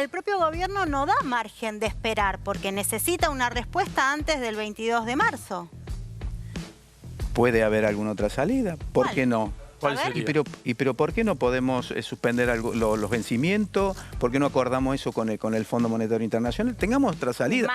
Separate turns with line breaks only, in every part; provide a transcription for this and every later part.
el propio gobierno no da margen de esperar porque necesita una respuesta antes del 22 de marzo.
¿Puede haber alguna otra salida? ¿Por qué no?
¿Cuál sería?
Pero ¿por qué no podemos suspender los vencimientos? ¿Por qué no acordamos eso con el Fondo Monetario Internacional? Tengamos otra salida.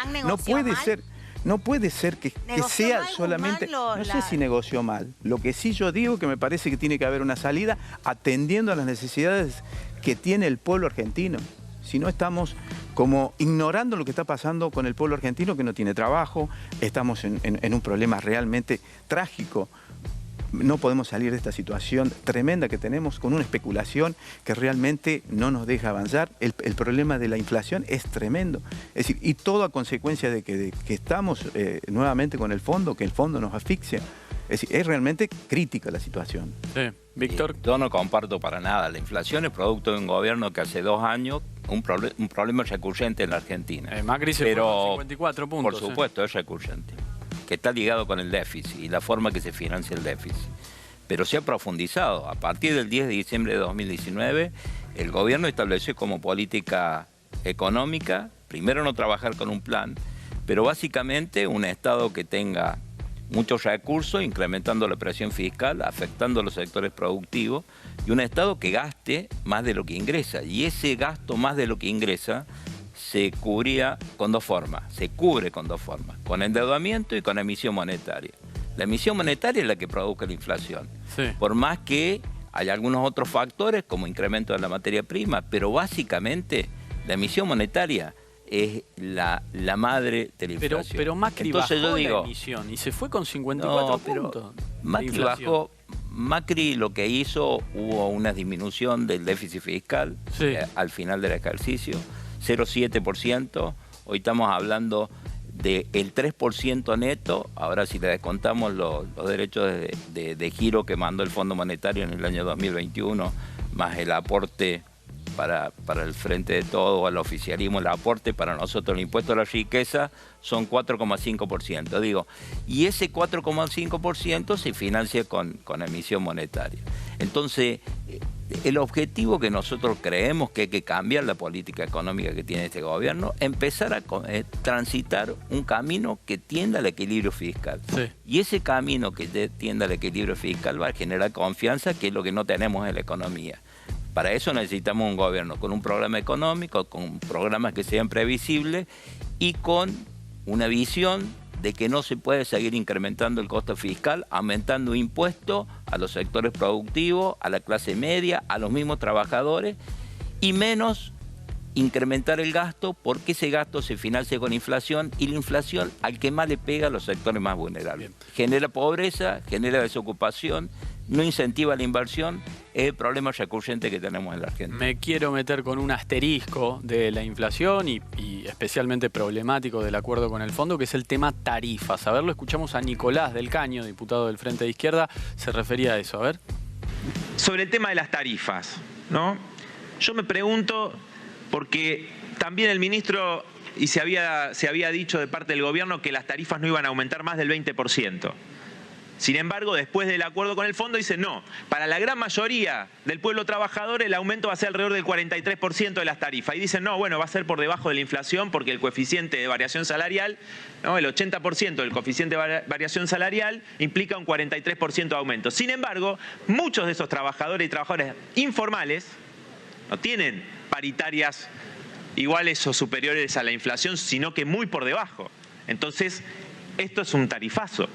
No puede ser que sea solamente... No sé si negoció mal. Lo que sí yo digo que me parece que tiene que haber una salida atendiendo a las necesidades que tiene el pueblo argentino. Si no estamos como ignorando lo que está pasando con el pueblo argentino que no tiene trabajo, estamos en un problema realmente trágico. No podemos salir de esta situación tremenda que tenemos con una especulación que realmente no nos deja avanzar. El problema de la inflación es tremendo. Es decir, y todo a consecuencia de que estamos nuevamente con el fondo, que el fondo nos asfixia. Es decir, es realmente crítica la situación.
Sí. Víctor.
Yo no comparto para nada. La inflación es producto de un gobierno que hace 2 años, un problema recurrente en la Argentina.
Macri se fue con 54 puntos.
Por supuesto, es recurrente, que está ligado con el déficit y la forma que se financia el déficit. Pero se ha profundizado. A partir del 10 de diciembre de 2019, el gobierno estableció como política económica, primero no trabajar con un plan, pero básicamente un Estado que tenga muchos recursos, incrementando la presión fiscal, afectando a los sectores productivos, y un Estado que gaste más de lo que ingresa. Y ese gasto más de lo que ingresa se cubría con 2 formas, se cubre con 2 formas, con endeudamiento y con emisión monetaria. La emisión monetaria es la que provoca la inflación, sí. Por más que hay algunos otros factores como incremento de la materia prima, pero básicamente la emisión monetaria es la madre de la inflación.
Pero Macri bajó la emisión y se fue con 54 puntos.
Macri bajó. Macri lo que hizo, hubo una disminución del déficit fiscal, sí, al final del ejercicio, 0,7%. Hoy estamos hablando del 3% neto. Ahora si le descontamos los derechos de giro que mandó el Fondo Monetario en el año 2021, más el aporte para el Frente de Todos, al oficialismo, el aporte para nosotros, el impuesto a la riqueza, son 4,5%. Digo, y ese 4,5% se financia con emisión monetaria. Entonces, el objetivo que nosotros creemos que hay que cambiar la política económica que tiene este gobierno, empezar a transitar un camino que tienda al equilibrio fiscal. Sí. Y ese camino que tienda al equilibrio fiscal va a generar confianza, que es lo que no tenemos en la economía. Para eso necesitamos un gobierno con un programa económico, con programas que sean previsibles y con una visión de que no se puede seguir incrementando el costo fiscal, aumentando impuestos a los sectores productivos, a la clase media, a los mismos trabajadores, y menos incrementar el gasto porque ese gasto se financia con inflación y la inflación al que más le pega a los sectores más vulnerables. Genera pobreza, genera desocupación, no incentiva la inversión, es el problema recurrente que tenemos en la Argentina.
Me quiero meter con un asterisco de la inflación y especialmente problemático del acuerdo con el fondo, que es el tema tarifas. A ver, lo escuchamos a Nicolás del Caño, diputado del Frente de Izquierda, se refería a eso. A ver.
Sobre el tema de las tarifas, ¿no? Yo me pregunto, porque también el ministro, y se había dicho de parte del gobierno que las tarifas no iban a aumentar más del 20%. Sin embargo, después del acuerdo con el fondo, dicen no, para la gran mayoría del pueblo trabajador el aumento va a ser alrededor del 43% de las tarifas. Y dicen no, bueno, va a ser por debajo de la inflación porque el coeficiente de variación salarial, ¿no? El 80% del coeficiente de variación salarial implica un 43% de aumento. Sin embargo, muchos de esos trabajadores y trabajadoras informales no tienen paritarias iguales o superiores a la inflación, sino que muy por debajo. Entonces, esto es un tarifazo.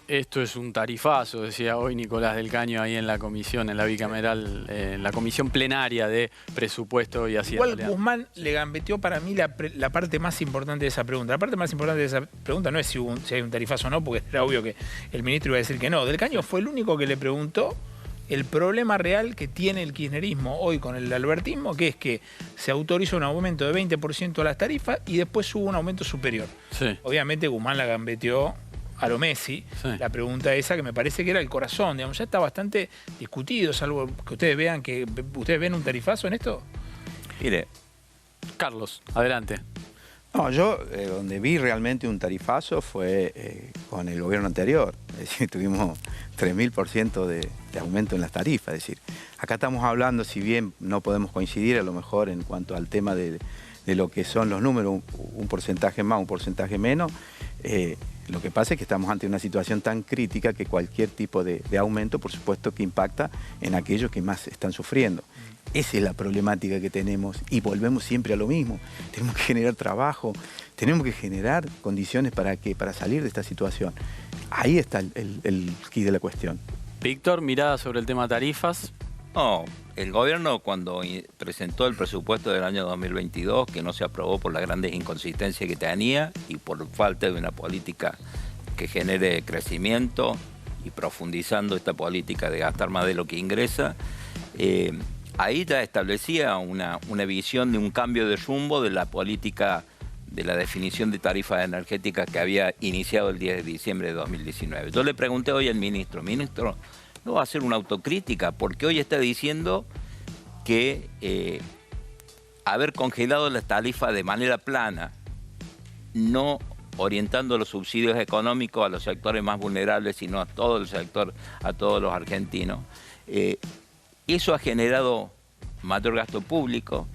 Esto es un tarifazo, decía hoy Nicolás del Caño ahí en la comisión, en la bicameral, en la comisión plenaria de presupuesto y Hacienda.
Igual Guzmán le gambeteó para mí la parte más importante de esa pregunta. La parte más importante de esa pregunta no es si hay un tarifazo o no, porque era obvio que el ministro iba a decir que no. Del Caño fue el único que le preguntó el problema real que tiene el kirchnerismo hoy con el albertismo, que es que se autoriza un aumento de 20% a las tarifas y después hubo un aumento superior. Sí. Obviamente Guzmán la gambeteó a lo Messi, sí. La pregunta esa que me parece que era el corazón, digamos, ya está bastante discutido, salvo que ustedes vean ¿ustedes ven un tarifazo en esto?
Mire,
Carlos, adelante.
No, yo donde vi realmente un tarifazo fue con el gobierno anterior. Es decir, tuvimos 3000% de aumento en las tarifas. Es decir, acá estamos hablando, si bien no podemos coincidir a lo mejor en cuanto al tema de lo que son los números, un porcentaje más, un porcentaje menos, lo que pasa es que estamos ante una situación tan crítica que cualquier tipo de aumento, por supuesto, que impacta en aquellos que más están sufriendo. Esa es la problemática que tenemos y volvemos siempre a lo mismo. Tenemos que generar trabajo, tenemos que generar condiciones para salir de esta situación. Ahí está el quid de la cuestión.
Víctor, mirada sobre el tema tarifas.
No, el gobierno cuando presentó el presupuesto del año 2022, que no se aprobó por las grandes inconsistencias que tenía y por falta de una política que genere crecimiento y profundizando esta política de gastar más de lo que ingresa, ahí ya establecía una visión de un cambio de rumbo de la política de la definición de tarifas energéticas que había iniciado el 10 de diciembre de 2019. Yo le pregunté hoy al ministro, ¿no va a hacer una autocrítica? Porque hoy está diciendo que haber congelado las tarifas de manera plana, no orientando los subsidios económicos a los sectores más vulnerables, sino a todo el sector, a todos los argentinos, eso ha generado mayor gasto público.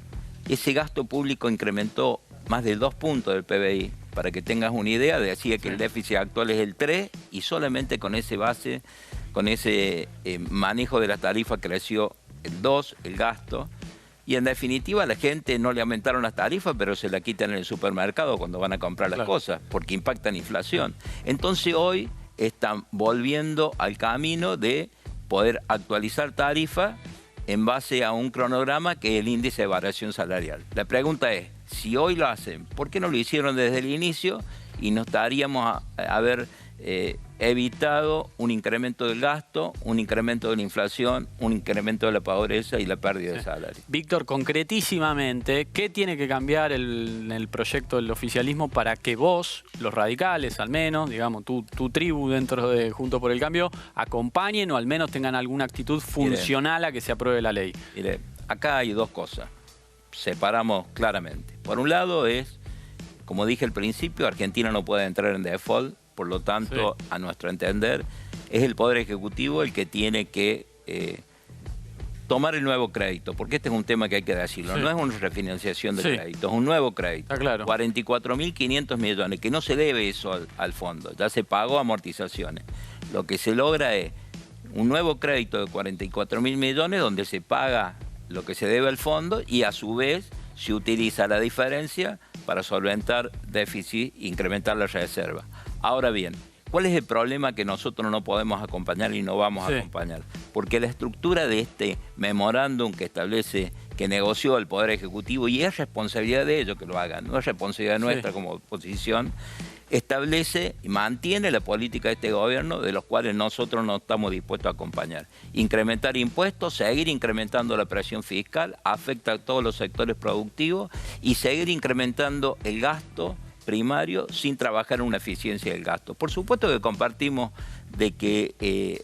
Ese gasto público incrementó más de 2 puntos del PBI. Para que tengas una idea, decía que el déficit actual es el 3 y solamente con ese base, con ese manejo de la tarifa creció el 2, el gasto. Y en definitiva a la gente no le aumentaron las tarifas, pero se la quitan en el supermercado cuando van a comprar las cosas, porque impactan inflación. Entonces hoy están volviendo al camino de poder actualizar tarifas en base a un cronograma que es el índice de variación salarial. La pregunta es, si hoy lo hacen, ¿por qué no lo hicieron desde el inicio? Y nos estaríamos a haber evitado un incremento del gasto, un incremento de la inflación, un incremento de la pobreza y la pérdida de salario.
Víctor, concretísimamente, ¿qué tiene que cambiar en el proyecto del oficialismo para que vos, los radicales al menos, digamos, tu tribu dentro de Juntos por el Cambio, acompañen o al menos tengan alguna actitud funcional a que se apruebe la ley?
Mire, acá hay 2 cosas. Separamos claramente. Por un lado es, como dije al principio, Argentina no puede entrar en default. Por lo tanto, a nuestro entender, es el Poder Ejecutivo el que tiene que tomar el nuevo crédito, porque este es un tema que hay que decirlo. No es una refinanciación de crédito, es un nuevo crédito.
Está claro.
44.500 millones, que no se debe eso al fondo, ya se pagó amortizaciones. Lo que se logra es un nuevo crédito de 44.000 millones donde se paga lo que se debe al fondo y a su vez se utiliza la diferencia para solventar déficit e incrementar la reserva. Ahora bien, ¿cuál es el problema que nosotros no podemos acompañar y no vamos a acompañar? Porque la estructura de este memorándum que establece, que negoció el Poder Ejecutivo, y es responsabilidad de ellos que lo hagan, no es responsabilidad nuestra como oposición, establece y mantiene la política de este gobierno, de los cuales nosotros no estamos dispuestos a acompañar. Incrementar impuestos, seguir incrementando la presión fiscal, afecta a todos los sectores productivos y seguir incrementando el gasto primario sin trabajar en una eficiencia del gasto. Por supuesto que compartimos de que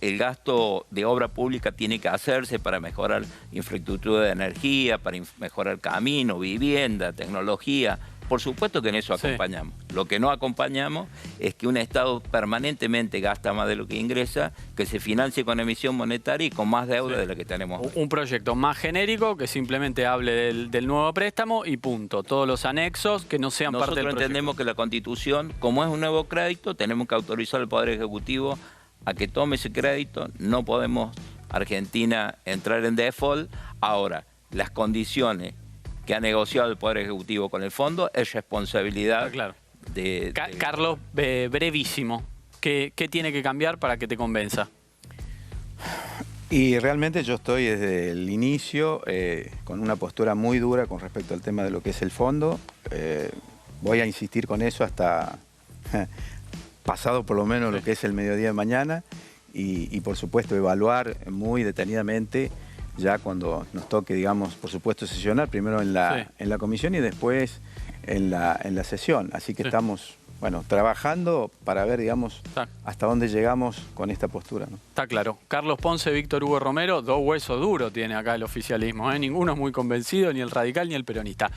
el gasto de obra pública tiene que hacerse para mejorar infraestructura de energía, para mejorar camino, vivienda, tecnología. Por supuesto que en eso acompañamos. Lo que no acompañamos es que un Estado permanentemente gasta más de lo que ingresa, que se financie con emisión monetaria y con más deuda de la que tenemos hoy.
Un proyecto más genérico que simplemente hable del nuevo préstamo y punto. Todos los anexos que no sean parte del proyecto.
Nosotros entendemos que la Constitución, como es un nuevo crédito, tenemos que autorizar al Poder Ejecutivo a que tome ese crédito. No podemos, Argentina, entrar en default. Ahora, las condiciones que ha negociado el Poder Ejecutivo con el fondo es responsabilidad de...
Carlos, brevísimo, ¿qué tiene que cambiar para que te convenza?
Y realmente yo estoy desde el inicio con una postura muy dura con respecto al tema de lo que es el fondo. Voy a insistir con eso hasta pasado por lo menos lo que es el mediodía de mañana y por supuesto evaluar muy detenidamente ya cuando nos toque, digamos, por supuesto sesionar, primero en la comisión y después en la sesión. Así que estamos, bueno, trabajando para ver, digamos, hasta dónde llegamos con esta postura, ¿no?
Está claro. Carlos Ponce, Víctor Hugo Romero, 2 huesos duros tiene acá el oficialismo, ¿eh? Ninguno es muy convencido, ni el radical ni el peronista.